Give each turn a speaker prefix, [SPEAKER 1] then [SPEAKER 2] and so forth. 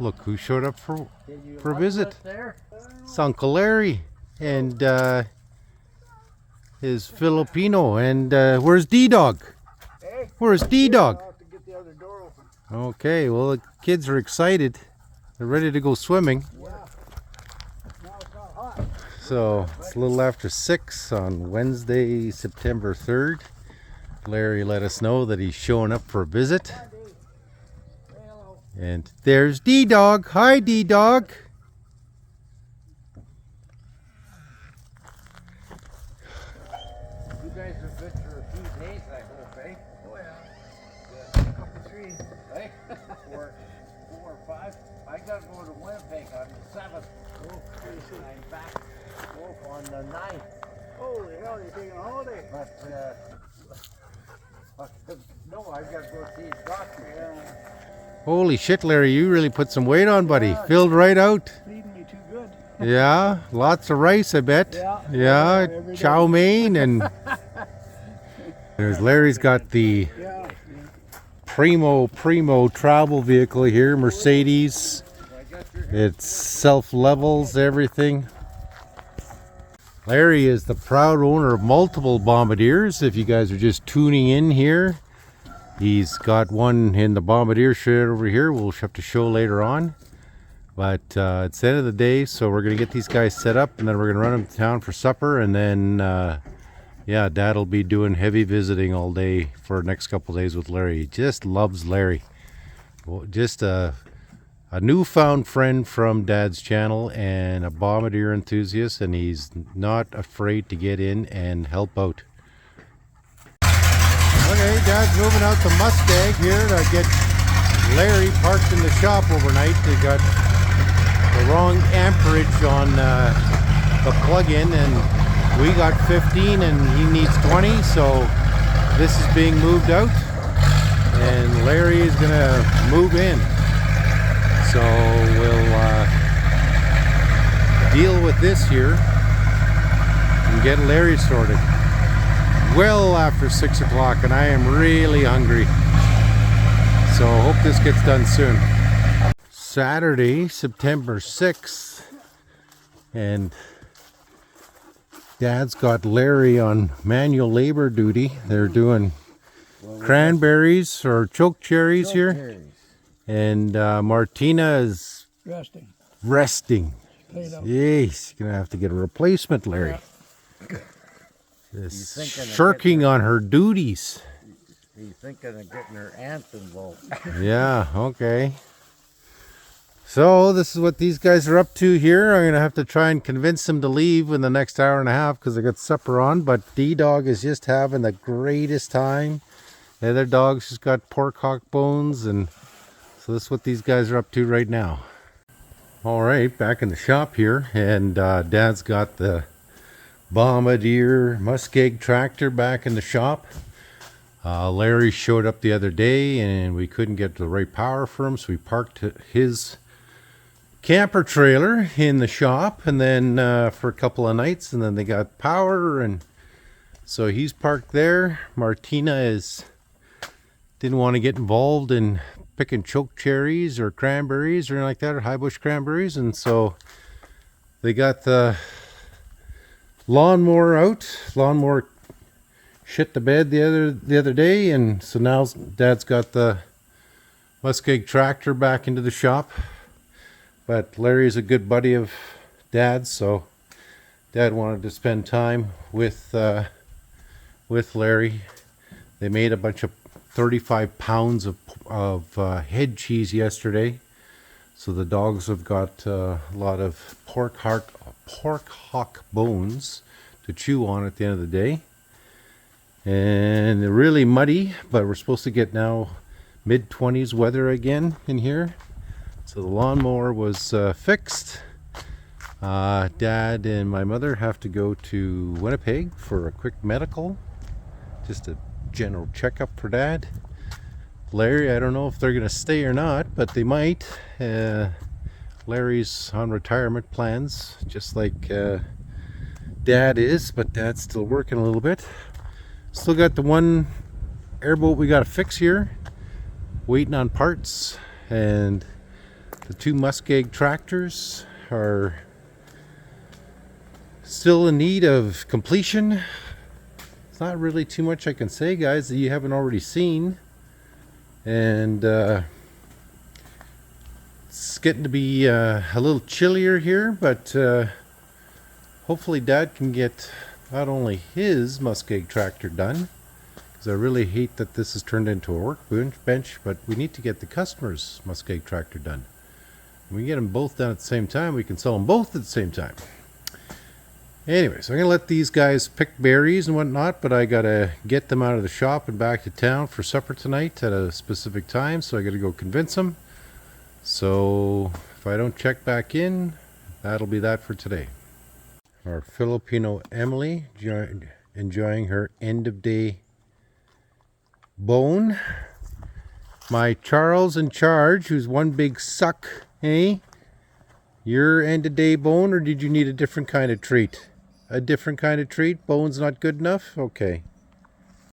[SPEAKER 1] look who showed up for a visit. It's Uncle Larry and his Filipino. And where's D-Dog? Where's D-Dog? Okay, well the kids are excited. They're ready to go swimming. So it's a little after 6 on Wednesday, September 3rd. Larry let us know that he's showing up for a visit. And there's D-Dog. Hi, D-Dog.
[SPEAKER 2] You guys are good for a few days, I hope, eh? Oh yeah. Good. A couple, 3, right? 4 or 5. I gotta go to Winnipeg on the 7th. Oh, I'm back on the 9th. Holy hell, you're taking a holiday. But no, I gotta go see his doctor. Yeah.
[SPEAKER 1] Holy shit, Larry, you really put some weight on, buddy. Yeah, filled right out.
[SPEAKER 2] Feeding me too good.
[SPEAKER 1] Yeah, lots of rice, I bet. Yeah, chow mein and there's Larry's got the primo travel vehicle here, Mercedes. It self-levels everything. Larry is the proud owner of multiple Bombardiers. If you guys are just tuning in here, he's got one in the Bombardier shed over here. We'll have to show later on. But it's the end of the day, so we're going to get these guys set up, and then we're going to run them to town for supper. And then, yeah, Dad will be doing heavy visiting all day for the next couple days with Larry. He just loves Larry. Well, just a newfound friend from Dad's channel and a Bombardier enthusiast, and he's not afraid to get in and help out. Okay, Dad's moving out to Muskeg here to get Larry parked in the shop overnight. They got the wrong amperage on the plug-in, and we got 15 and he needs 20, so this is being moved out and Larry is gonna move in. So we'll deal with this here and get Larry sorted. Well after 6 o'clock, and I am really hungry. So hope this gets done soon. Saturday, September 6th, and Dad's got Larry on manual labor duty. They're doing cranberries or choke cherries here. And Martina is resting. Jeez, gonna have to get a replacement, Larry. Shirking on her duties.
[SPEAKER 2] He's thinking of getting her aunt involved.
[SPEAKER 1] Yeah, okay. So this is what these guys are up to here. I'm gonna have to try and convince them to leave in the next hour and a half because I got supper on. But D-Dog is just having the greatest time. The other dog's just got pork hock bones, and so this is what these guys are up to right now. All right, back in the shop here, and Dad's got the Bombardier Muskeg tractor back in the shop. Larry showed up the other day and we couldn't get the right power for him, so we parked his camper trailer in the shop, and then for a couple of nights, and then they got power, and so he's parked there. Martina didn't want to get involved in picking choke cherries or cranberries or anything like that, or high bush cranberries, and so they got the lawnmower out. Lawnmower shit the bed the other day, and so now Dad's got the Muskeg tractor back into the shop. But Larry's a good buddy of Dad's, so Dad wanted to spend time with Larry. They made a bunch of 35 pounds of head cheese yesterday, so the dogs have got a lot of pork hock bones to chew on at the end of the day. And they're really muddy, but we're supposed to get now mid-20s weather again in here. So the lawnmower was fixed. Dad and my mother have to go to Winnipeg for a quick medical, just a general checkup for Dad. Larry, I don't know if they're going to stay or not, but they might. Larry's on retirement plans, just like Dad is, but Dad's still working a little bit. Still got the one airboat we got to fix here, waiting on parts, and The two Muskeg tractors are still in need of completion. It's not really too much I can say, guys, that you haven't already seen. And it's getting to be a little chillier here, but hopefully Dad can get not only his Muskeg tractor done, because I really hate that this has turned into a workbench, but we need to get the customer's Muskeg tractor done. When we get them both done at the same time, we can sell them both at the same time. Anyway, so I'm going to let these guys pick berries and whatnot, but I got to get them out of the shop and back to town for supper tonight at a specific time, so I got to go convince them. So if I don't check back in, that'll be that for today. Our Filipino Emily enjoying her end of day bone. My Charles in charge, who's one big suck, hey? Your end of day bone, or did you need a different kind of treat? A different kind of treat? Bone's not good enough? Okay.